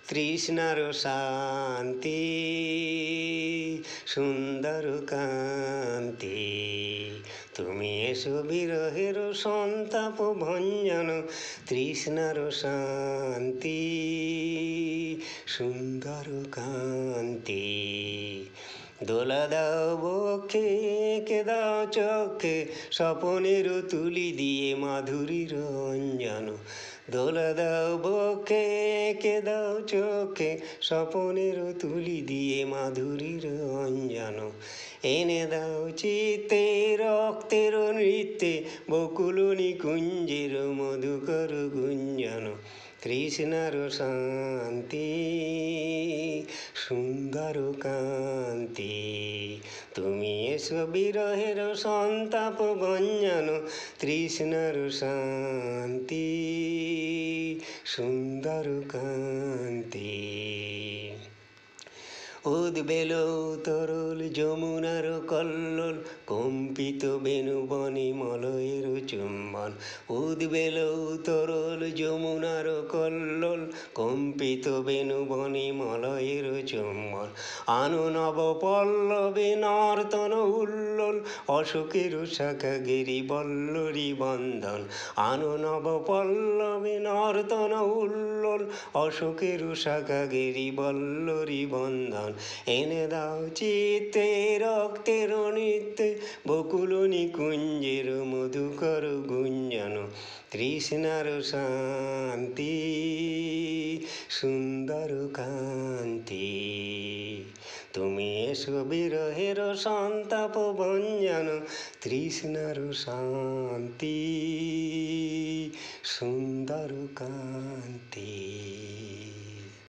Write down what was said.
তৃষ্ণার শান্তি সুন্দর কান্তি, তুমি এসো বিরহের সন্তাপ ভঞ্জন, তৃষ্ণার শান্তি সুন্দর কান্তি। দোলা দাও বক্ষে, কে দাও চক্ষে, স্বপনের তুলি দিয়ে মাধুরীর অঞ্জন। দোলা দাও বক্ষে, কে দাও চোখে, স্বপনের তুলি দিয়ে মাধুরীর অঞ্জন। এনে দাও চিত্তে রক্তের নৃত্যে, বকুল নিকুঞ্জের মধুকর গুঞ্জন। তৃষ্ণার শান্তি সুন্দর কান্তি, তুমি এসো বিরহের সন্তাপ ভঞ্জন, তৃষ্ণার শান্তি সুন্দর কান্তি। উদ্বেল তরল যমুনার কল্লোল, কম্পিত বেণুবনে মলয়ের চুম্বন। উদ্বেল তরল যমুনার কল্লোল, কম্পিত বেণুবনে মলয়ের চুম্বন। আনু নব পল্লবে নর্তন উল্লোল, অশোকের শাখা গিরি বল্লরী বন্ধন। আনু নব পল্লবে নর্তন উল্লোল, অশোকের শাখা গিরি বল্লরী বন্ধন। এনে দাও চিত্তে রক্তের নৃত্যে, বকুল নিকুঞ্জের মধুকর গুঞ্জন। তৃষ্ণার শান্তি সুন্দর কান্তি, তুমি এসো বিরহের সন্তাপ ভঞ্জন, তৃষ্ণার শান্তি সুন্দর কান্তি।